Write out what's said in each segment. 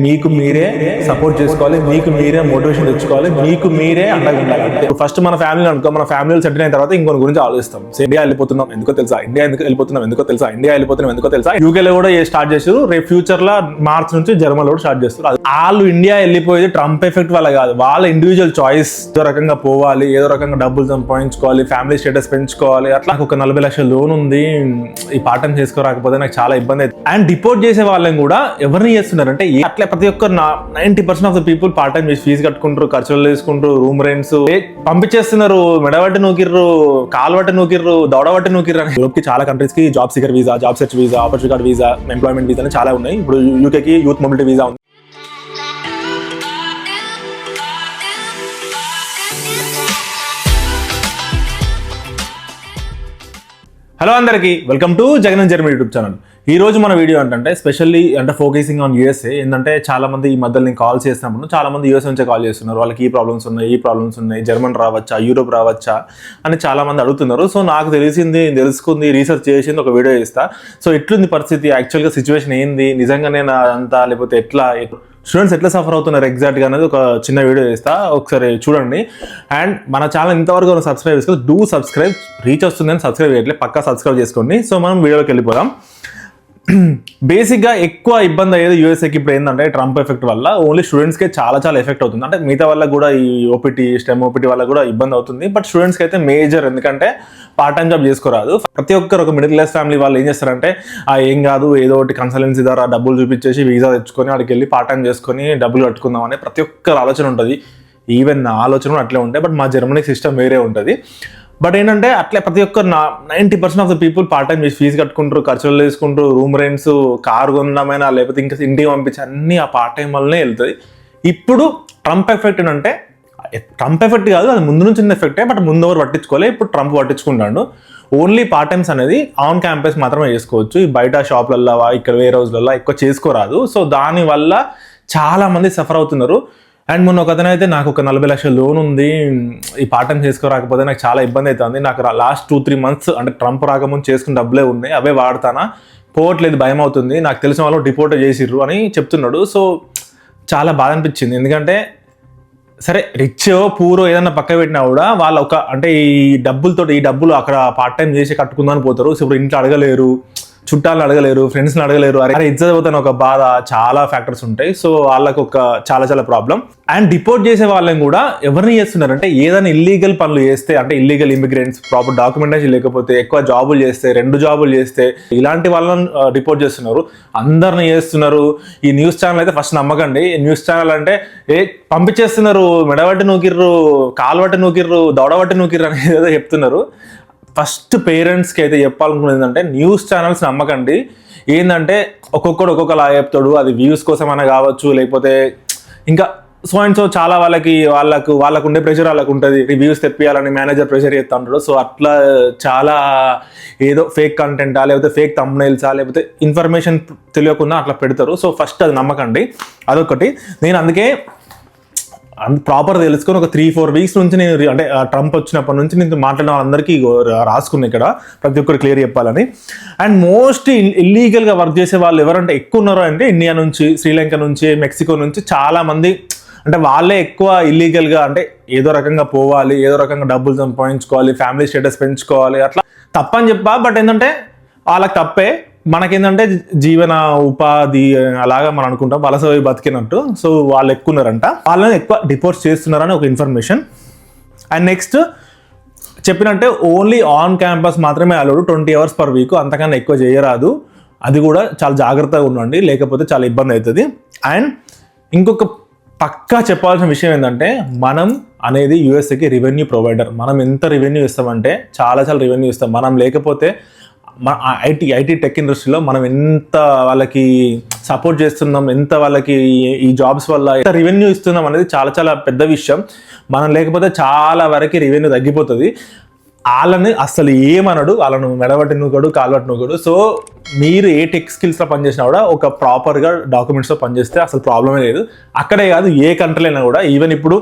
మీకు మీరే సపోర్ట్ చేసుకోవాలి, మీకు మీరే మోటివేషన్ తెచ్చుకోవాలి, మీకు మీరే అండగా ఉండాలి. ఫస్ట్ మన ఫ్యామిలీ అనుకో, మన ఫ్యామిలీలో సెటిల్ అయిన తర్వాత ఇంకొక గురించి ఆలోచిస్తాం. ఇండియా వెళ్ళిపోతున్నాం ఎందుకో తెలుసా, ఇండియా ఎందుకు వెళ్ళిపోతున్నాం ఎందుకో తెలుసా, ఇండియా వెళ్ళిపోతున్నాం ఎందుకో తెలుసా. యూకేలో కూడా స్టార్ట్ చేస్తారు, రేపు ఫ్యూచర్ లో మార్చ్ నుంచి జర్మనీలో కూడా స్టార్ట్ చేస్తారు. వాళ్ళు ఇండియా వెళ్ళిపోయేది ట్రంప్ ఎఫెక్ట్ వల్ల కాదు, వాళ్ళ ఇండివిజువల్ చాయిస్. ఏదో రకంగా పోవాలి, ఏదో రకంగా డబ్బులు సంపాదించుకోవాలి, ఫ్యామిలీ స్టేటస్ పెంచుకోవాలి. అట్లా నాకు ఒక 40 లక్షల లోన్ ఉంది, ఈ పార్ట్ టైం చేసుకోరాకపోతే నాకు చాలా ఇబ్బంది అవుతుంది. అండ్ డిపోర్ట్ చేసే వాళ్ళని కూడా ఎవరిని చేస్తున్నారంటే అట్లా ప్రతి ఒక్క 90% of the people part time చేసి ఫీజు కట్టుకుంటారు, ఖర్చులు తీసుకుంటారు, రూమ్ రెంట్స్ పంపించేస్తున్నారు. మెడబట్టి నూకిర్రు, కాలుబట్టి నూకిర్రు, దౌడబట్టి నూకిర్రు అని. యూరోప్ కి చాలా కంట్రీస్ కి job seeker visa, job search visa, opportunity card visa, employment visa చాలా ఉన్నాయి. ఇప్పుడు యూకేకి యూత్ మొబిలిటీ వీసా ఉంది. హలో అందరికి, welcome to Jagan Germany YouTube channel. ఈ రోజు మన వీడియో ఏంటంటే స్పెషల్లీ ఫోకసింగ్ ఆన్ యూఎస్ఏ. ఏంటంటే చాలా మంది ఈ మధ్యలో నేను కాల్ చేసినప్పుడు చాలా మంది యూఎస్ నుంచే కాల్ చేస్తున్నారు. వాళ్ళకి ఈ ప్రాబ్లమ్స్ ఉన్నాయి, జర్మన్ రావచ్చా, యూరోప్ రావచ్చా అని చాలా మంది అడుగుతున్నారు. సో నాకు తెలుసుకుంది, రీసెర్చ్ చేసింది, ఒక వీడియో చేస్తా. సో ఎట్లుంది పరిస్థితి, యాక్చువల్గా సిచ్యువేషన్ ఏంది, నిజంగానే అంతా లేకపోతే ఎట్లా, స్టూడెంట్స్ ఎట్లా సఫర్ అవుతున్నారు ఎగ్జాక్ట్గా అనేది ఒక చిన్న వీడియో చేస్తా, ఒకసారి చూడండి. అండ్ మన ఛానల్ ఇంతవరకు సబ్స్క్రైబ్ చేసుకోవాలి, డూ సబ్స్క్రైబ్. రీచ్ వస్తుందని సబ్స్క్రైబ్ చేయట్లేదు, పక్కా సబ్స్క్రైబ్ చేసుకోండి. సో మనం వీడియోలోకి వెళ్ళిపోదాం. బేసిక్గా ఎక్కువ ఇబ్బంది అయ్యేది యూఎస్ఏకి ఇప్పుడు ఏంటంటే ట్రంప్ ఎఫెక్ట్ వల్ల ఓన్లీ స్టూడెంట్స్కే చాలా ఎఫెక్ట్ అవుతుంది. అంటే మిగతా వాళ్ళకి కూడా ఈ ఓపీటీ, స్టెమ్ ఓపీటీ వల్ల కూడా ఇబ్బంది అవుతుంది. బట్ స్టూడెంట్స్కి అయితే మేజర్, ఎందుకంటే పార్ట్ టైం జాబ్ చేసుకోరాదు. ప్రతి ఒక్కరు ఒక మిడిల్ క్లాస్ ఫ్యామిలీ వాళ్ళు ఏం చేస్తారంటే ఏం కాదు, ఏదో ఒకటి కన్సల్టెన్సీ ద్వారా డబ్బులు చూపించేసి వీసా తెచ్చుకొని అక్కడికి వెళ్ళి పార్ట్ టైం చేసుకొని డబ్బులు కట్టుకుందాం అనే ప్రతి ఒక్కరు ఆలోచన ఉంటుంది. ఈవెన్ నా ఆలోచన కూడా అట్లే ఉంటాయి. బట్ మా జర్మనీ సిస్టమ్ వేరే ఉంటుంది. బట్ ఏంటంటే అట్లా ప్రతి ఒక్క 90% of the people part time చేసి ఫీజు కట్టుకుంటారు, ఖర్చులు తీసుకుంటారు, రూమ్ రెంట్స్, కారు కొనడమైనా లేకపోతే ఇంకా ఇంటికి పంపించి అన్నీ ఆ పార్ట్ టైం వల్లనే వెళ్తుంది. ఇప్పుడు ట్రంప్ ఎఫెక్ట్ అంటే ట్రంప్ ఎఫెక్ట్ కాదు, అది ముందు నుంచి ఉన్న ఎఫెక్టే. బట్ ముందు ఎవరు పట్టించుకోలే, ఇప్పుడు ట్రంప్ పట్టించుకుంటాడు. ఓన్లీ పార్ట్ టైమ్స్ అనేది ఆన్ క్యాంపస్ మాత్రమే చేసుకోవచ్చు. ఈ బయట షాప్లల్లో, ఇక్కడ వేరే హౌస్లలో ఎక్కువ చేసుకోరాదు. సో దానివల్ల చాలా మంది సఫర్ అవుతున్నారు. అండ్ మొన్న ఒక అతను అయితే నాకు ఒక 40 లక్షల లోన్ ఉంది, ఈ పార్ట్ టైం చేసుకోరాకపోతే నాకు చాలా ఇబ్బంది అవుతుంది, నాకు లాస్ట్ 2-3 months అంటే ట్రంప్ రాకముందు చేసుకున్న డబ్బులే ఉన్నాయి, అవే వాడతానా, పోవట్లేదు, భయం అవుతుంది, నాకు తెలిసిన వాళ్ళు డిపోర్ట్ చేసిర్రు అని చెప్తున్నాడు. సో చాలా బాధ అనిపించింది. ఎందుకంటే సరే రిచ్ పూరో ఏదన్నా పక్క పెట్టినా కూడా వాళ్ళు ఈ డబ్బులు అక్కడ పార్ట్ టైం చేసి కట్టుకుందామని పోతారు. సో ఇప్పుడు ఇంట్లో అడగలేరు, చుట్టాలను అడగలేరు, ఫ్రెండ్స్ని అడగలేరు, అరే ఇజ్జత్ పోతాను ఒక బాధ, చాలా ఫ్యాక్టర్స్ ఉంటాయి. సో వాళ్ళకు ఒక చాలా ప్రాబ్లం. అండ్ డిపోర్ట్ చేసే వాళ్ళని కూడా ఎవరిని చేస్తున్నారంటే ఏదైనా ఇల్లీగల్ పనులు చేస్తే, అంటే ఇల్లీగల్ ఇమిగ్రెంట్స్, ప్రాపర్ డాక్యుమెంటేషన్ లేకపోతే, ఎక్కువ జాబులు చేస్తే, 2 జాబులు చేస్తే, ఇలాంటి వాళ్ళని డిపోర్ట్ చేస్తున్నారు. అందరిని చేస్తున్నారు. ఈ న్యూస్ ఛానల్ అయితే ఫస్ట్ నమ్మకండి. న్యూస్ ఛానల్ అంటే పంపించేస్తున్నారు, మెడబట్టి నూకిర్రు, కాలుబట్టి నూకిర్రు, దౌడబట్టి నూకిర్రు అని ఏదో చెప్తున్నారు. ఫస్ట్ పేరెంట్స్కి అయితే చెప్పాలనుకున్నది ఏంటంటే న్యూస్ ఛానల్స్ నమ్మకండి. ఏంటంటే ఒక్కొక్కడు ఒక్కొక్కలా చెప్తాడు, అది వ్యూస్ కోసమైనా కావచ్చు, లేకపోతే ఇంకా సో అండ్ సో చాలా వాళ్ళకు ఉండే ప్రెషర్ వాళ్ళకు ఉంటుంది. రివ్యూస్ తెప్పియాలని మేనేజర్ ప్రెషర్ చేస్తూ ఉంటాడు. సో అట్లా చాలా ఏదో ఫేక్ కంటెంటా, లేకపోతే ఫేక్ థంబ్నెయిల్సా, లేకపోతే ఇన్ఫర్మేషన్ తెలియకుండా అట్లా పెడతారు. సో ఫస్ట్ అది నమ్మకండి. అదొకటి. నేను అందుకే ప్రాపర్ తెలుసుకొని ఒక 3-4 weeks నుంచి నేను ట్రంప్ వచ్చినప్పటి నుంచి నేను మాట్లాడిన వాళ్ళందరికీ రాసుకున్నా ఇక్కడ, ప్రతి ఒక్కరు క్లియర్ చెప్పాలని. అండ్ మోస్ట్ ఇల్లీగల్గా వర్క్ చేసే వాళ్ళు ఎవరంటే ఎక్కువ ఉన్నారో అంటే ఇండియా నుంచి, శ్రీలంక నుంచి, మెక్సికో నుంచి చాలా మంది. అంటే వాళ్ళే ఎక్కువ ఇల్లీగల్గా, ఏదో రకంగా పోవాలి, ఏదో రకంగా డబ్బులు సంపాదించుకోవాలి, ఫ్యామిలీ స్టేటస్ పెంచుకోవాలి, అట్లా తప్పని చెప్పా. బట్ ఏంటంటే వాళ్ళకి తప్పే, మనకేంటంటే జీవన ఉపాధి అలాగా మనం అనుకుంటాం, వలస బతికినట్టు. సో వాళ్ళు ఎక్కువ ఉన్నారంట, వాళ్ళని ఎక్కువ డిపోర్ట్ చేస్తున్నారని ఒక ఇన్ఫర్మేషన్. అండ్ నెక్స్ట్ చెప్పినట్టే ఓన్లీ ఆన్ క్యాంపస్ మాత్రమే అలౌడ్, 20 hours per week, అంతకన్నా ఎక్కువ చేయరాదు. అది కూడా చాలా జాగ్రత్తగా ఉండండి, లేకపోతే చాలా ఇబ్బంది అవుతుంది. అండ్ ఇంకొక పక్కా చెప్పాల్సిన విషయం ఏంటంటే మనం అనేది యూఎస్ఏకి రెవెన్యూ ప్రొవైడర్. మనం ఎంత రెవెన్యూ ఇస్తామంటే చాలా రెవెన్యూ ఇస్తాం. మనం లేకపోతే ఐటీ టెక్ ఇండస్ట్రీలో మనం ఎంత వాళ్ళకి సపోర్ట్ చేస్తున్నాం, ఎంత వాళ్ళకి ఈ జాబ్స్ వల్ల ఎంత రెవెన్యూ ఇస్తున్నాం అనేది చాలా పెద్ద విషయం. మనం లేకపోతే చాలా వరకు రెవెన్యూ తగ్గిపోతుంది. వాళ్ళని అసలు ఏమనడు, వాళ్ళను మెడబట్టి నూకడు, కాలుబట్టి నూకడు. సో మీరు ఏ టెక్ స్కిల్స్లో పనిచేసినా కూడా ఒక ప్రాపర్గా డాక్యుమెంట్స్లో పనిచేస్తే అసలు ప్రాబ్లమే లేదు. అక్కడే కాదు, ఏ కంట్రీలో అయినా కూడా. ఈవెన్ ఇప్పుడు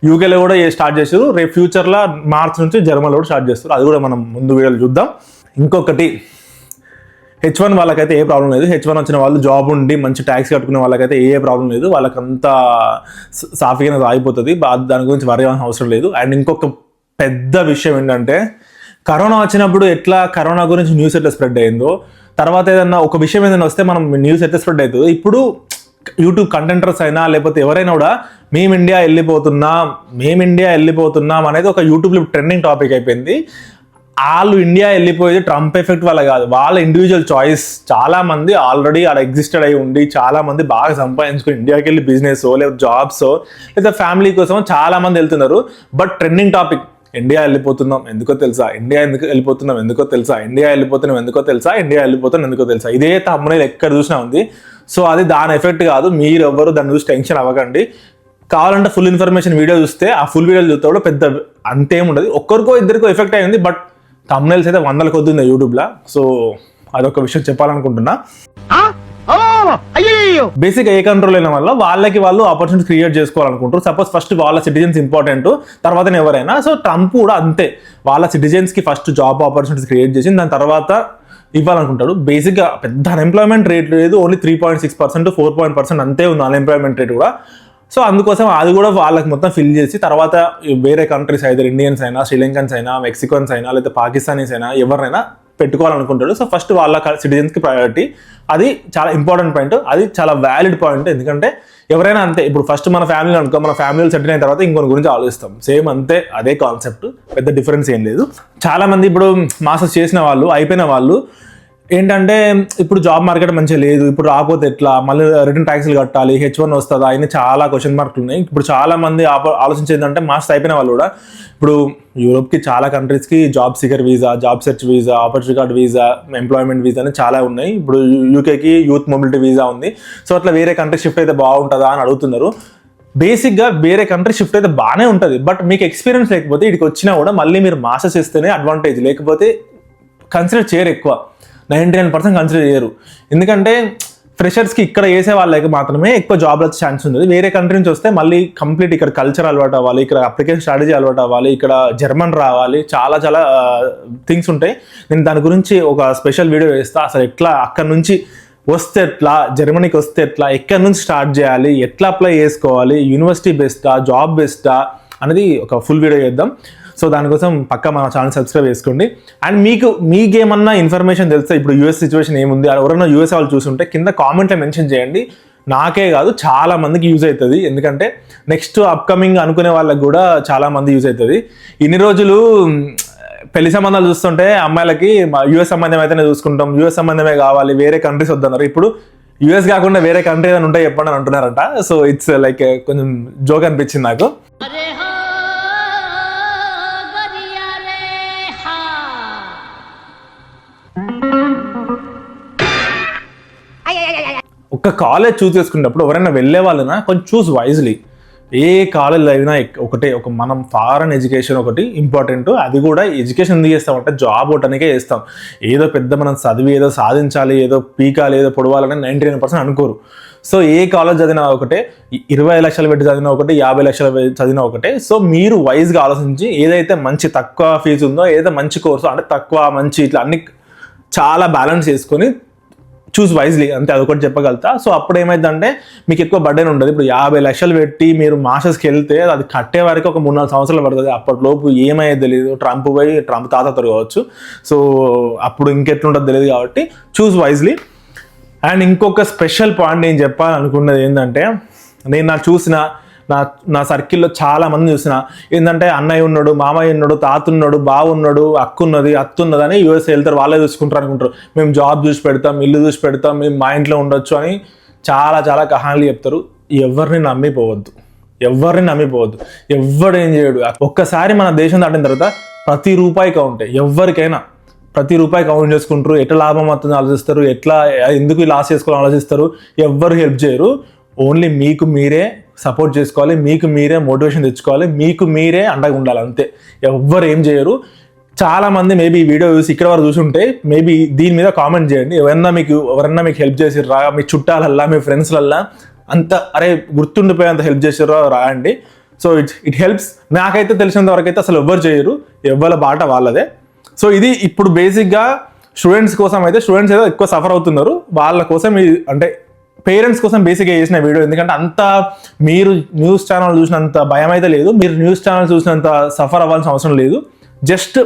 యూకేలో కూడా స్టార్ట్ చేస్తారు, రేపు ఫ్యూచర్లో మార్చ్ నుంచి జర్మనీలో కూడా స్టార్ట్ చేస్తారు. అది కూడా మనం ముందు వీడియోలో చూద్దాం. ఇంకొకటి, H1 వాళ్ళకైతే ఏ ప్రాబ్లం లేదు. H1 వచ్చిన వాళ్ళు జాబ్ ఉండి మంచి ట్యాక్స్ కట్టుకునే వాళ్ళకైతే ఏ ప్రాబ్లం లేదు. వాళ్ళకంతా సాఫీగా ఆగిపోతుంది. దాని గురించి వరి అవ్వాల్సిన అవసరం లేదు. అండ్ ఇంకొక పెద్ద విషయం ఏంటంటే కరోనా వచ్చినప్పుడు ఎట్లా కరోనా గురించి న్యూస్ ఎట్లా స్ప్రెడ్ అయిందో, తర్వాత ఏదన్నా ఒక విషయం ఏదైనా వస్తే మనం న్యూస్ ఎట్లా స్ప్రెడ్ అవుతుందో, ఇప్పుడు యూట్యూబ్ కంటెంటర్స్ అయినా లేకపోతే ఎవరైనా కూడా మేము ఇండియా వెళ్ళిపోతున్నాం అనేది ఒక యూట్యూబ్లో ట్రెండింగ్ టాపిక్ అయిపోయింది. వాళ్ళు ఇండియా వెళ్ళిపోయేది ట్రంప్ ఎఫెక్ట్ వల్ల కాదు, వాళ్ళ ఇండివిజువల్ చాయిస్. చాలా మంది ఆల్రెడీ అక్కడ ఎగ్జిస్టెడ్ అయి ఉండి చాలా మంది బాగా సంపాదించుకుని ఇండియాకి వెళ్ళి బిజినెస్ లేకపోతే జాబ్స్ లేదా ఫ్యామిలీ కోసం చాలా మంది వెళ్తున్నారు. బట్ ట్రెండింగ్ టాపిక్ ఇండియా వెళ్ళిపోతున్నాం ఎందుకో తెలుసా, ఇండియా వెళ్ళిపోతున్నాం ఎందుకో తెలుసా, ఇదే తమ్ముళ్ళు ఎక్కడ చూసినా ఉంది. సో అది దాని ఎఫెక్ట్ కాదు, మీరు ఎవ్వరు దాన్ని చూసి టెన్షన్ అవ్వకండి. కావాలంటే ఫుల్ ఇన్ఫర్మేషన్ వీడియో చూస్తే ఆ ఫుల్ వీడియో చూస్తే కూడా పెద్ద అంతేముండదు. ఒక్కరికో ఇద్దరికో ఎఫెక్ట్ అయింది, బట్ thumbnails అయితే 100 కొద్ది ఉంది యూట్యూబ్లో. సో అదొక విషయం చెప్పాలనుకుంటున్నా. బేసిక్ ఏ కంట్రోల్ అయిన వల్ల వాళ్ళు ఆపర్చునిటీ క్రియేట్ చేసుకోవాలనుకుంటారు. సపోజ్ ఫస్ట్ వాళ్ళ సిటిజన్స్ ఇంపార్టెంట్, తర్వాత ఎవరైనా. సో ట్రంప్ కూడా అంతే, వాళ్ళ సిటిజన్స్ కి ఫస్ట్ జాబ్ ఆపర్చునిటీస్ క్రియేట్ చేసి దాని తర్వాత ఇవ్వాలనుకుంటాడు. బేసిక్గా పెద్ద అన్ఎంప్లాయ్మెంట్ రేట్ లేదు, ఓన్లీ 3.6%, 4% అంతే ఉంది అన్ఎంప్లాయ్మెంట్ రేట్ కూడా. సో అందుకోసం అది కూడా వాళ్ళకి మొత్తం ఫిల్ చేసి తర్వాత వేరే కంట్రీస్ అయితే ఇండియన్స్ అయినా, శ్రీలంకన్స్ అయినా, మెక్సికన్స్ అయినా, లేదా పాకిస్తానీస్ అయినా ఎవరినైనా పెట్టుకోవాలనుకుంటాడు. సో ఫస్ట్ వాళ్ళ సిటిజన్స్కి ప్రయారిటీ, అది చాలా ఇంపార్టెంట్ పాయింట్, అది చాలా వ్యాలిడ్ పాయింట్. ఎందుకంటే ఎవరైనా అంతే, ఇప్పుడు ఫస్ట్ మన ఫ్యామిలీ అనుకో, మన ఫ్యామిలీలో సెటిల్ అయిన తర్వాత ఇంకొన్ని గురించి ఆలోచిస్తాం. సేమ్ అంతే, అదే కాన్సెప్ట్, పెద్ద డిఫరెన్స్ ఏం లేదు. చాలా మంది ఇప్పుడు మాస్టర్స్ చేసిన వాళ్ళు, అయిపోయిన వాళ్ళు ఏంటంటే ఇప్పుడు జాబ్ మార్కెట్ మంచిగా లేదు, ఇప్పుడు రాకపోతే ఎట్లా, మళ్ళీ రిటర్న్ ట్యాక్స్లు కట్టాలి, H1 వస్తుందా, అయినా చాలా క్వశ్చన్ మార్కులు ఉన్నాయి. ఇప్పుడు చాలా మంది ఆలోచించేందంటే మాస్టర్స్ అయిపోయిన వాళ్ళు కూడా ఇప్పుడు యూరోప్కి చాలా కంట్రీస్కి job seeker visa, job search visa, opportunity card visa, employment visa అని చాలా ఉన్నాయి. ఇప్పుడు యూకేకి యూత్ మొబిలిటీ వీసా ఉంది. సో అట్లా వేరే కంట్రీ షిఫ్ట్ అయితే బాగుంటుందా అని అడుగుతున్నారు. బేసిక్గా వేరే కంట్రీ షిఫ్ట్ అయితే బాగానే ఉంటుంది, బట్ మీకు ఎక్స్పీరియన్స్ లేకపోతే ఇక్కడికి వచ్చినా కూడా మళ్ళీ మీరు మాస్టర్స్ చేస్తేనే అడ్వాంటేజ్, లేకపోతే కన్సిడర్ చేయరు, ఎక్కువ 99% కన్సిడర్ చేయరు. ఎందుకంటే ఫ్రెషర్స్కి ఇక్కడ వేసే వాళ్ళకి మాత్రమే ఎక్కువ జాబ్లు వచ్చే ఛాన్స్ ఉంది. వేరే కంట్రీ నుంచి వస్తే మళ్ళీ కంప్లీట్ ఇక్కడ కల్చర్ అలవాటు అవ్వాలి, ఇక్కడ అప్లికేషన్ స్ట్రాటజీ అలవాటు అవ్వాలి, ఇక్కడ జర్మన్ రావాలి, చాలా చాలా థింగ్స్ ఉంటాయి. నేను దాని గురించి ఒక స్పెషల్ వీడియో వేస్తా. అసలు ఎట్లా అక్కడ నుంచి వస్తే ఎట్లా, జర్మనీకి వస్తే ఎట్లా, ఎక్కడి నుంచి స్టార్ట్ చేయాలి, ఎట్లా అప్లై చేసుకోవాలి, యూనివర్సిటీ బెస్టా, జాబ్ బెస్టా అనేది ఒక ఫుల్ వీడియో చేద్దాం. సో దానికోసం పక్కా మన ఛానల్ సబ్స్క్రైబ్ చేసుకోండి. అండ్ మీకేమన్నా ఇన్ఫర్మేషన్ తెలిస్తే, ఇప్పుడు యూఎస్ సిచ్యువేషన్ ఏముంది, ఎవరైనా యూఎస్ వాళ్ళు చూస్తుంటే కింద కామెంట్లో మెన్షన్ చేయండి. నాకే కాదు చాలా మందికి యూజ్ అవుతుంది, ఎందుకంటే నెక్స్ట్ అప్కమింగ్ అనుకునే వాళ్ళకి కూడా చాలా మంది యూజ్ అవుతుంది. ఇన్ని రోజులు పెళ్లి సంబంధాలు చూస్తుంటే అమ్మాయిలకి యూఎస్ సంబంధం అయితేనే చూసుకుంటాం, యూఎస్ సంబంధమే కావాలి, వేరే కంట్రీస్ వద్దన్నారు. ఇప్పుడు యూఎస్ కాకుండా వేరే కంట్రీ ఏదైనా ఉంటే చెప్పండి అని అంటున్నారంట. సో ఇట్స్ లైక్ కొంచెం జోక్ అనిపించింది నాకు. ఒక కాలేజ్ చూస్ చేసుకున్నప్పుడు ఎవరైనా వెళ్ళే వాళ్ళైనా కొంచెం చూస్ వైజ్లీ. ఏ కాలేజ్ అయినా ఒకటే, మనం ఫారెన్ ఎడ్యుకేషన్ ఒకటి ఇంపార్టెంట్. అది కూడా ఎడ్యుకేషన్ ఎందుకు చేస్తామంటే జాబ్ ఒకటానికే చేస్తాం. ఏదో పెద్ద మనం చదివి ఏదో సాధించాలి, ఏదో పీకాలి, ఏదో పొడవాలని 99% అనుకోరు. సో ఏ కాలేజ్ చదివినా ఒకటే, 20 లక్షలు పెట్టి చదివినా ఒకటే, 50 లక్షలు చదివినా ఒకటే. సో మీరు వైజ్గా ఆలోచించి ఏదైతే మంచి తక్కువ ఫీజు ఉందో, ఏదైతే మంచి కోర్సు అంటే తక్కువ మంచి ఇట్లా అన్ని చాలా బ్యాలెన్స్ చేసుకొని చూస్ వైజ్లీ, అంతే, అదొకటి చెప్పగలుగుతా. సో అప్పుడు ఏమైందంటే మీకు ఎక్కువ బర్డెన్ ఉండదు. ఇప్పుడు 50 లక్షలు పెట్టి మీరు మాస్టర్స్కి వెళ్తే అది కట్టే వరకు ఒక 3-4 సంవత్సరాలు పడుతుంది. అప్పటిలోపు ఏమయ్యేది తెలియదు, ట్రంప్ తాత కావచ్చు. సో అప్పుడు ఇంకెట్లుంటుందో తెలియదు. కాబట్టి చూస్ వైజ్లీ. అండ్ ఇంకొక స్పెషల్ పాయింట్ నేను చెప్పాలనుకున్నది ఏంటంటే, నేను నా సర్కిల్లో చాలా మంది చూసిన ఏంటంటే, అన్నయ్య ఉన్నాడు, మామయ్య ఉన్నాడు, తాత ఉన్నాడు, బావ ఉన్నాడు, అక్క ఉన్నది, అత్త ఉన్నది అని యూఎస్ వెళ్తారు, వాళ్ళే చూసుకుంటారు అనుకుంటారు. మేము జాబ్ చూసి పెడతాం, ఇల్లు చూసి పెడతాం, మేము మా ఇంట్లో ఉండొచ్చు అని చాలా చాలా కహానీలు చెప్తారు. ఎవరిని నమ్మిపోవద్దు, ఎవడు ఏం చేయడు. ఒక్కసారి మన దేశం దాటిన తర్వాత ప్రతి రూపాయి కౌంటే, ఎవరికైనా ప్రతి రూపాయి కౌంట్ చేసుకుంటారు. ఎట్లా లాభం అవుతుంది ఆలోచిస్తారు, ఎందుకు లాస్ చేసుకోవాలని ఆలోచిస్తారు. ఎవ్వరు హెల్ప్ చేయరు. ఓన్లీ మీకు మీరే సపోర్ట్ చేసుకోవాలి, మీకు మీరే మోటివేషన్ తెచ్చుకోవాలి, మీకు మీరే అండగా ఉండాలి, అంతే. ఎవ్వరు ఏం చేయరు. చాలా మంది మేబీ ఈ వీడియో చూసి ఇక్కడ వరకు చూసుంటే మేబీ దీని మీద కామెంట్ చేయండి. ఎవరన్నా మీకు హెల్ప్ చేసిర్రా, మీ చుట్టాలల్లా, మీ ఫ్రెండ్స్లల్లా అంత అరే గుర్తుండిపోయేంత హెల్ప్ చేసిర్రా రాయండి. So it helps. నాకైతే తెలిసినంత వరకు అయితే అసలు ఎవ్వరు చేయరు, ఎవ్వరి బాట వాళ్ళదే. సో ఇది ఇప్పుడు బేసిక్గా స్టూడెంట్స్ కోసం అయితే స్టూడెంట్స్ ఏదో ఎక్కువ సఫర్ అవుతున్నారు, వాళ్ళ కోసం అంటే పేరెంట్స్ కోసం బేసిక్గా చేసిన వీడియో. ఎందుకంటే అంత మీరు న్యూస్ ఛానల్ చూసినంత భయం అయితే లేదు, మీరు న్యూస్ ఛానల్ చూసినంత సఫర్ అవ్వాల్సిన అవసరం లేదు. జస్ట్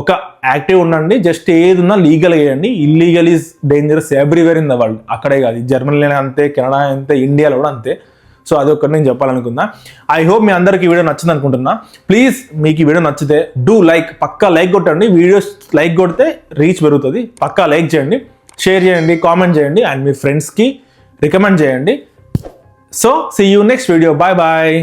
ఒక యాక్టివ్ ఉండండి, జస్ట్ ఏది ఉన్నా లీగల్ చేయండి. Illegal is dangerous everywhere in the world. అక్కడే కాదు, జర్మనీలో అంతే, కెనడా అంతే, ఇండియాలో కూడా అంతే. సో అది ఒక్కటి నేను చెప్పాలనుకున్నా. ఐ హోప్ మీ అందరికి ఈ వీడియో నచ్చింది అనుకుంటున్నా. ప్లీజ్ మీకు ఈ వీడియో నచ్చితే డూ లైక్, పక్కా లైక్ కొట్టండి. వీడియోస్ లైక్ కొడితే రీచ్ పెరుగుతుంది. పక్కా లైక్ చేయండి, షేర్ చేయండి, కామెంట్ చేయండి, అండ్ మీ ఫ్రెండ్స్కి రికమెండ్ చేయండి. So see you next video. Bye bye.